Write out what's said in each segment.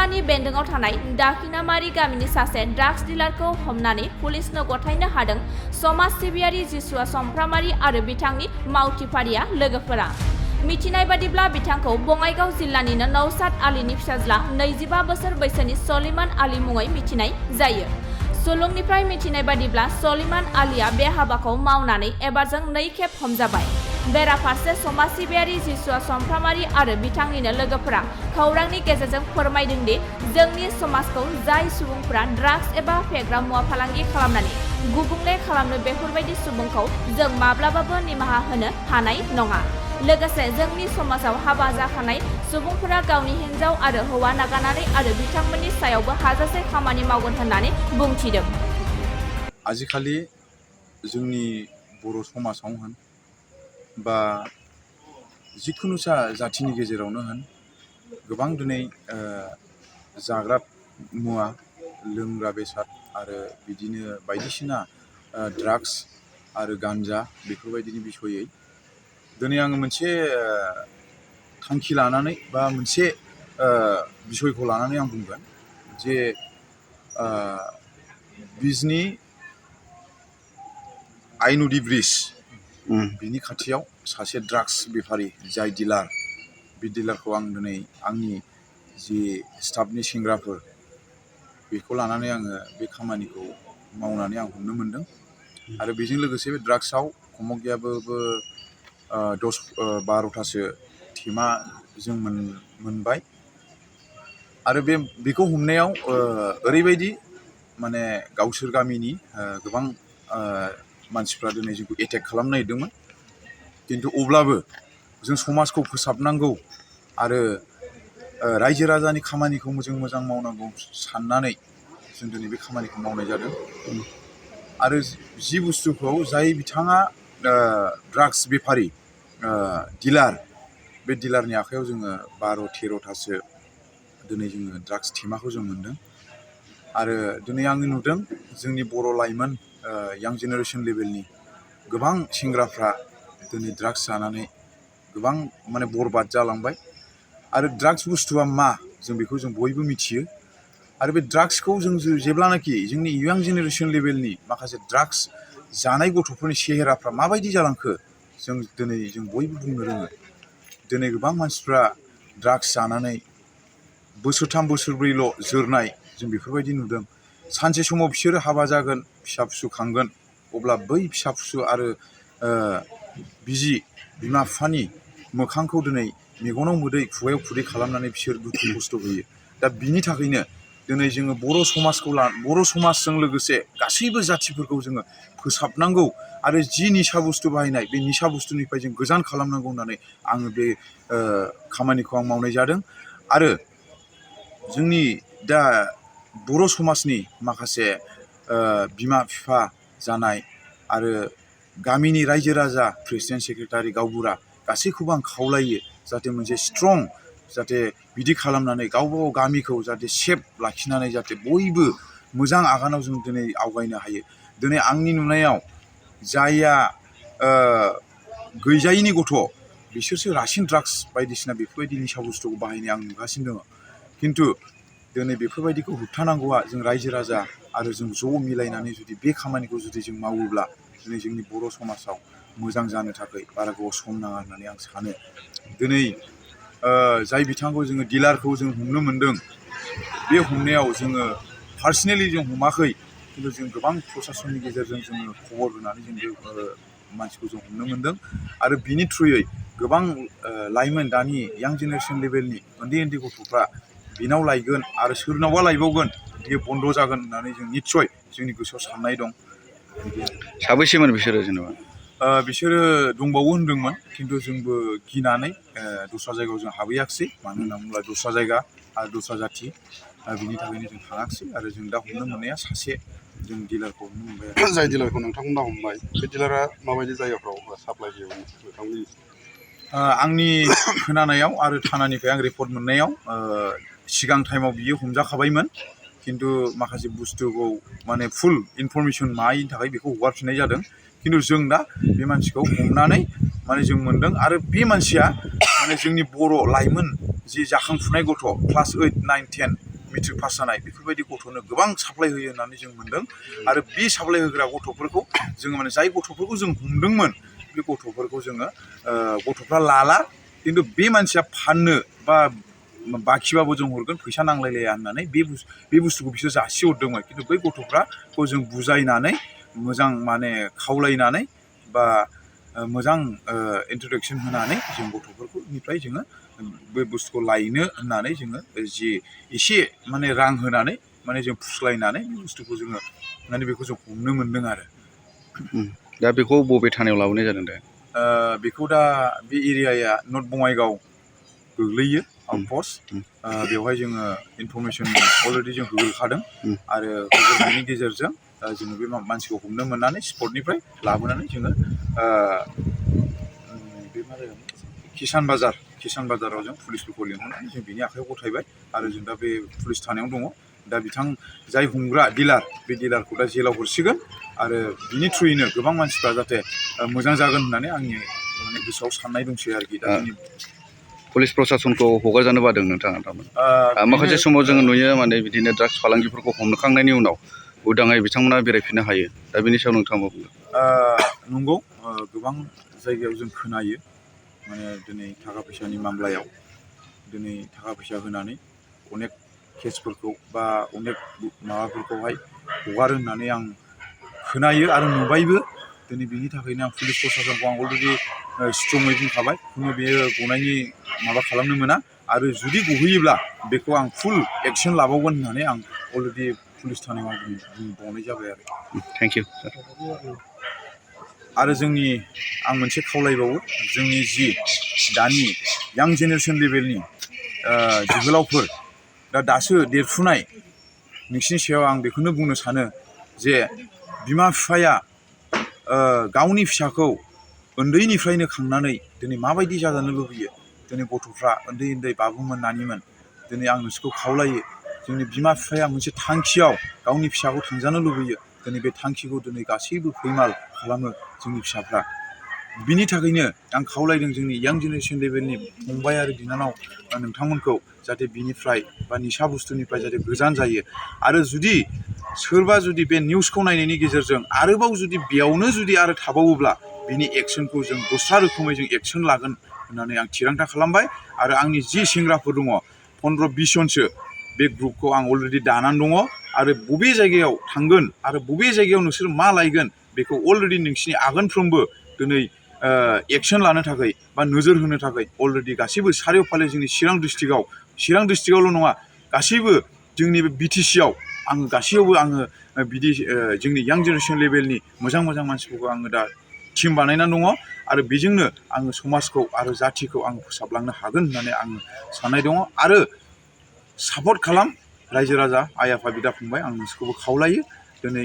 जिल्लानि बेन्दोंआव थानाय दाखिनामारि गामिनि सासे ड्राग्स डिलारखौ हमनानै पुलिसनो गथायनो हादों समाज सिबियारि जिसुआ समफ्रामारि आरो बिथांनि मावथिफारिया लोगोफोरा। मिथिनाय बादिब्ला बिथांखौ बङाइगाव जिल्लानिनो नौसाद आलीनि फिसाज्ला 25 बोसोर बैसोनि सलिमान आली मुङै मिथिनाय जायो। सुलुंनिफ्राय मिथिनाय बादिब्ला सलिमान आलीया बे हाबाखौ मावनानै एबारजों 2 खेब हमजाबाय। बेराफारसे समाज सिबियारि जिसुआ समफ्रामारि आरो बिथांनिनो लोगोफोरा खौरांनि गेजेरजों फोरमायदों दि जोंनि समाजखौ जाय सुबुंफोरा ड्राग्स एबा फेग्रा मुवा फालांगि खालामनानै गुबुंले खालामनो बेफोरबायदि सुबुंखौ जों माब्लाबाबो निमाहा होनो हानाय नङा। लोगोसे जोंनि समाजाव हाबा जाखानाय सुबुंफोरा गावनि हिन्जाव आरो हौवा नागारनानै आरो बिथांमोननि सायावबो हाजासे खामानि मावगोन होननानै बुंथिदों। आजिखालि जोंनि बर' समाजाव होन बा जिखुनु जाथिनि गेजेरावनो होन गोबां दिनै जाग्रा मुवा लोंग्रा बेसाद आरो बिदिनो बायदिसिना ड्राग्स आरो गान्जा बेफोरबायदिनि बिसयै दिनै आङो मोनसे थांखि लानानै बा मोनसे बिसयखौ लानानै आं बुंगोन जे बिजनि आइनुदि ब्रिज बिनि खाथियाव सासे ड्राग्स बेफारि जाय डिलार बे डिलारखौ आं दिनै आंनि जि स्टाफनि सेंग्राफोर बेखौ लानानै आङो बे खामानिखौ मावनानै आं हमनो मोनदों। आरो बेजों लोगोसे बे ड्राग्सआव खमगैयाबो 10-12थासो थेमा जों मोनबाय। आरो बेखौ हमनायाव ओरैबायदि माने गावसोर गामिनि गोबां मानसिफ्रा दिनै जोंखौ एटेक खालामनो नागिरदोंमोन। खिन्थु अब्लाबो जों समाजखौ फोसाबनांगौ आरो रायजो राजानि खामानिखौ जों मोजां मावनांगौ साननानै जों दिनै बे खामानिखौ मावनाय जादों। आरो जि बुस्थुखौ जाय बिथाङा ड्राग्स बेफारि डिलार बे डिलारनि आखायाव जोङो 12-13थासो दिनै जोङो ड्राग्स थेमाखौ जों मोनदों। आरो दिनै आङो नुदों जोंनि बर' लाइमोन यां जेनेरेसन लेभेलनि गोबां सेंग्राफ्रा दिनै ड्राग्स जानानै गोबां माने बरबाद जालांबाय। आरो ड्राग्स बुस्थुआ मा जों बेखौ जों बयबो मिथियो। आरो बे ड्राग्सखौ जों जेब्लानाखि जोंनि यां जेनेरेसन लेभेलनि माखासे ड्राग्स जानाय गथ'फोरनि सेहेराफ्रा माबायदि जालांखो जों बयबो बुंनो रोङो। दिनै गोबां मानसिफ्रा ड्राग्स जानानै बोसोरथाम बोसोरब्रैल' जोरनाय जों बेफोरबायदि नुदों। सानसे समाव बिसोरो हाबा जागोन, फिसा फिसौ खांगोन, अब्ला बै फिसा फिसौ आरो बिमा बिफानि मोखांखौ दिनै मेगनाव मोदै खुगायाव खुदै खालामनानै बिसोर दुखु खस्थ' होयो। दा बिनि थाखायनो दिनै जोङो बर' समाजजों लोगोसे गासैबो जाथिफोरखौ जोङो फोसाबनांगौ आरो जि निसा बुस्थु बाहायनाय बे निसा बुस्थुनिफ्राय जों गोजान खालामनांगौ होननानै आङो बे खामानिखौ आं मावनाय जादों। आरो जोंनि दा बर' समाजनि माखासे बिमा बिफा जानाय आरो गामिनि रायजो राजा प्रेसिडेन्ट सेक्रेटारि गावबुरा गासैखौबो आं खावलायो जाहाथे मोनसे स्ट्रं जाहाथे बिदि खालामनानै गावबा गाव गामिखौ जाहाथे सेफ लाखिनानै जाहाथे बयबो मोजां आगानाव जों दिनै आवगायनो हायो। दिनै आंनि नुनायाव जायहा गैजायैनि गथ' बिसोरसो रासिन ड्राग्स बायदिसिना बेफोरबायदि निसा बुस्थुखौ बाहायनाय आं नुगासिनो दङ। खिन्थु दिनै बेफोरबायदिखौ होबथानांगौआ जों रायजो राजा आरो जों ज' मिलायनानै जुदि बे खामानिखौ जुदि जों मावोब्ला दिनै जोंनि बर' समाजाव मोजां जानो थाखाय बारा गोबाव सम नाङा होननानै आं सानो। दिनै जाय बिथांखौ जोङो डिलारखौ जों हमनो मोनदों बे हमनायाव जोङो पार्सनेलि जों हमाखै, खिन्थु जों गोबां प्रसासननि गेजेरजों जोङो खबर होनानै जों बे मानसिखौ जों हमनो मोनदों। आरो बिनि थ्रुयै गोबां लाइमोन दानि यां जेनेरेसन लेभेलनि उन्दै उन्दै गथ'फ्रा बिनाव लायगोन आरो सोरनावबा लायबावगोन, बियो बन्द' जागोन होननानै जों निस्सय जोंनि गोसोआव साननाय दं। साबैसेमोन बिसोरो जेनेबा? बिसोरो दंबावो होनदोंमोन, खिन्थु जोंबो गिनानै दस्रा जायगायाव जों हाबहैयाखिसै। मानो होनना बुङोब्ला दस्रा जायगा आरो दस्रा जाथि बिनि थाखायनो जों थाङाखिसै। आरो जों दा हमनो मोननाया सासे जों डिलारखौ हमनो मोनबाय आरो। जाय डिलारखौ नोंथांमोना हमबाय बे डिलारा माबायदि जायगाफ्राव साप्लाय होयो नोंथांमोननि? आंनि खोनानायाव आरो थानानिफ्राय आं रिपर्ट मोननायाव सिगां टाइमाव बियो हमजाखाबायमोन, खिन्थु माखासे बुस्थुखौ माने फुल इनफरमेसन मायिनि थाखाय बेखौ हगारफिननाय जादों। खिन्थु जों दा बे मानसिखौ हमनानै माने जों मोनदों। आरो बे मानसिया माने जोंनि बर' लाइमोन जि जाखांफुनाय गथ' क्लास 8, 9, 10 मेट्रिक पास जानाय बेफोरबायदि गथ'नो गोबां साप्लाय होयो होननानै जों मोन्दों आरो बे साप्लाय होग्रा गथ'फोरखौ जोङो माने जाय गथ'फोरखौ जों हमदोंमोन बे गथ'फोरखौ जोङो गथ'फ्रा लाला खिन्थु बे मानसिया फाननो बा बाखिबाबो जों हरगोन फैसा नांलायलाया होननानै बे बुस्थुखौ बिसोर जासिहरदोंमोन खिन्थु बै गथ'फ्राखौ जों बुजायनानै मोजां माने खावलायनानै बा मोजां इन्ट्रडक्सन होनानै जों गथ'फोरनिफ्राय जोङो बे बुस्थुखौ लायनो होननानै जोङो जि एसे माने रां होनानै माने जों फुस्लायनानै बे बुस्थुखौ जोङो माने बेखौ जों हमनो मोन्दों आरो दा बेखौ बबे थानायाव लाबोनाय जादों दा बेखौ दा बे एरियाया नर्थ बङाइगाव गोग्लैयो आउटपस्ट बेवहाय जोङो इनफरमेसन अलरेडि जों होखादों आरो होनायनि गेजेरजों जोङो बे मानसिखौ हमनो मोननानै स्पटनिफ्राय लाबोनानै जोङो बे मा जायगामोन किसान बाजाराव जों पुलिसफोरखौ लिंहरनानै जों बिनि आखायाव गथायबाय आरो जों दा बे पुलिस थानायाव दङ दा बिथां जाय हमग्रा डिलार बे डिलारखौ दा जेलाव हरसिगोन आरो बिनि थ्रुयैनो गोबां मानसिफ्रा जाहाथे मोजां जागोन होननानै आंनि माने गोसोआव साननाय दंसै आरोखि दा जोंनि पुलिस प्रसासनखौ हगारजानो बादों नोंथाङा थारमाने माखासे समाव जोङो नुयो माने बिदिनो ड्राग्स फालांगिफोरखौ हमखांनायनि उनाव उदाङै बिथांमोना बेरायफिननो हायो दा बेनि सायाव नोंथाङा मा बुंदों नंगौ गोबां जायगायाव जों खोनायो माने दिनै थाखा फैसानि मामलायाव दिनै थाखा फैसा होनानै अनेक केसफोरखौ बा अनेक माबाफोरखौहाय हगारो होननानै आं खोनायो आरो नुबायबो दिनै बिनि थाखायनो आं पुलिस प्रसासनखौ आं अलरेडि स्ट्रङै बुंखाबाय खुनु बेयो गनायनि माबा खालामनो मोना आरो जुदि गहोयोब्ला बेखौ आं फुल एक्सन लाबावगोन होननानै आं अलरेडि पुलिस थानायाव आं बुंबावनाय जाबाय आरो थेंक इउ आरो आं मोनसे खावलायबावो जोंनि जि दानि यां जेनेरेसन लेभेलनि जोहोलावफोर दासो देरफुनाय नोंसिनि सायाव आं बेखौनो बुंनो सानो जे बिमा बिफाया गावनि फिसाखौ उन्दैनिफ्रायनो खांनानै दिनै माबायदि जाजानो लुबैयो दिनै गथ'फ्रा उन्दै बाबुमोन नानिमोन दिनै आं नोंसोरखौ खावलायो जोंनि बिमा बिफाया मोनसे थांखियाव गावनि फिसाखौ थांजानो लुबैयो दिनै बे थांखिखौ दिनै गासैबो फैमाल खालामो जोंनि फिसाफ्रा बिनि थाखायनो आं खावलायदों जोंनि यां जेनेरेसन लेभेलनि फंबाय आरो बिनानाव नोंथांमोनखौ जाहाथे बिनिफ्राय बा निसा बुस्थुनिफ्राय जाहाथे गोजान जायो आरो जुदि सोरबा जुदि बे निउसखौ नायनायनि गेजेरजों आरोबाव जुदि बेयावनो जुदि आरो थाबावोब्ला बिनि एक्सनखौ जों दस्रा रोखोमै जों एक्सन लागोन होननानै आं थिरांथा खालामबाय आरो आंनि जि सेंग्राफोर दङ 15-20 जनसो बे ग्रुपखौ आं अलरेडि दानानै दङ आरो बबे जायगायाव थांगोन आरो बबे जायगायाव नोंसोर मा लायगोन बेखौ अलरेडि नोंसिनि आगानफ्रोमबो दिनै एक्सन लानो थाखाय बा नोजोर होनो थाखाय अलरेडि गासैबो सारिय'फाले जोंनि चिरां डिस्ट्रिक्टआवल' नङा गासैबो जोंनि बे बिटिसिआव आङो गासैयावबो आङो बिदि जोंनि यां जेनेरेसन लेभेलनि मोजां मानसिफोरखौ आङो दा टिम बानायनानै दङ आरो बेजोंनो आङो समाजखौ आरो जाथिखौ आं फोसाबलांनो हागोन होननानै आं साननाय दङ आरो सापर्ट खालाम रायजो राजा आइ आफा बिदा फंबाय आं नोंसोरखौबो खावलायो दिनै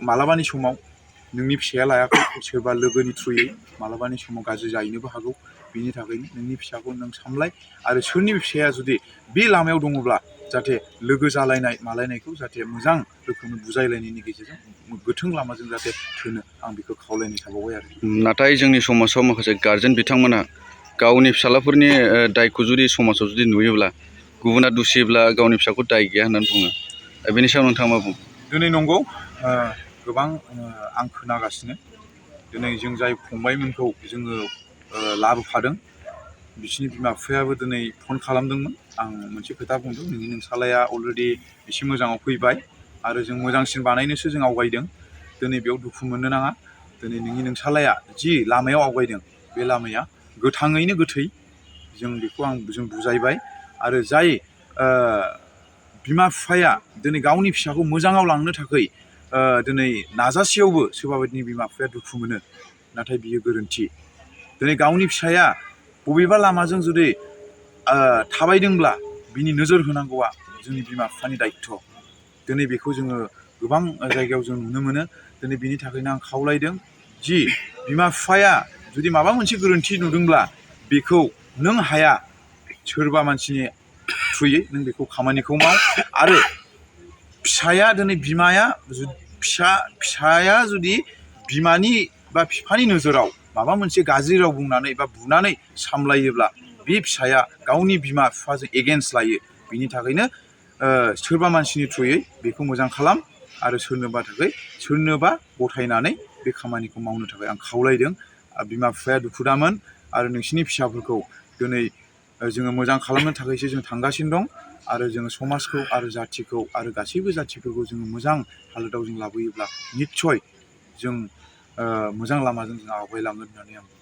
मालाबानि समाव नोंनि फिसाया लायाखै सोरबा लोगोनि थ्रुयै मालाबानि समाव गाज्रि जाहैनोबो हागौ बिनि थाखायनो नोंनि फिसाखौ नों सामलाय आरो सोरनि फिसाया जुदि बे लामायाव दङब्ला जाहाथे लोगो जालायनाय मालायनायखौ जाहाथे मोजां रोखोमै बुजायलायनायनि गेजेरजों गोथों लामाजों जाहाथे थोनो आं बेखौ खावलायनाय थाबावबाय आरो नाथाय जोंनि समाजाव माखासे गारजेन बिथांमोना गावनि फिसालाफोरनि दायखौ जुदि समाजाव जुदि नुयोब्ला गुबुना दुसियोब्ला गावनि फिसाखौ दाय गैया होननानै बुङो दा बेनि सायाव नोंथाङा मा बुङो दिनै नंगौ गोबां आं खोनागासिनो दिनै जों जाय फंबायमोनखौ जोङो लाबोफादों बिसोरनि बिमा बिफायाबो दिनै फन खालामदोंमोन आं मोनसे खोथा बुंदों नोंसालाया अलरेडि एसे मोजाङाव फैबाय आरो जों मोजांसिन बानायनोसो जों आवगायदों दिनै बेयाव दुखु मोननो नाङा दिनै नोंसालाया जि लामायाव आवगायदों बे लामाया गोथाङैनो गोथै जों बेखौ जों बुजायबाय आरो जाय बिमा बिफाया दिनै गावनि फिसाखौ मोजाङाव लांनो थाखाय दिनै नाजासेयावबो सोरबा बायदिनि बिमा बिफाया दुखु मोनो नाथाय बियो गोरोन्थि दिनै गावनि फिसाया बबेबा लामाजों जुदि थाबायदोंब्ला बिनि नोजोर होनांगौआ जोंनि बिमा बिफानि दायित्व दिनै बेखौ जोङो गोबां जायगायाव जों नुनो मोनो दिनै बिनि थाखायनो आं खावलायदों जि बिमा बिफाया जुदि माबा मोनसे गोरोन्थि नुदोंब्ला बेखौ नों हाया सोरबा मानसिनि थ्रुयै नों बेखौ खामानिखौ माव आरो फिसाया दिनै फिसाया जुदि बिमानि बा बिफानि नोजोराव माबा मोनसे गाज्रि राव बुंनानै बा बुनानै सामलायोब्ला बे फिसाया गावनि बिमा बिफाजों एगेन्स्ट लायो बिनि थाखायनो सोरबा मानसिनि थ्रुयै बेखौ मोजां खालाम आरो सोरनोबा गथायनानै बे खामानिखौ मावनो थाखाय आं खावलायदों। बिमा बिफाया दुखु दामोन आरो नोंसिनि फिसाफोरखौ दिनै जोङो मोजां खालामनो थाखायसो जों थांगासिनो दं आरो जोङो समाजखौ आरो जाथिखौ आरो गासैबो जाथिफोरखौ जोङो मोजां हालोदाव जों लाबोयोब्ला निस्सय जों मोजां लामाजों जों आवगायलांगोन होननानै आं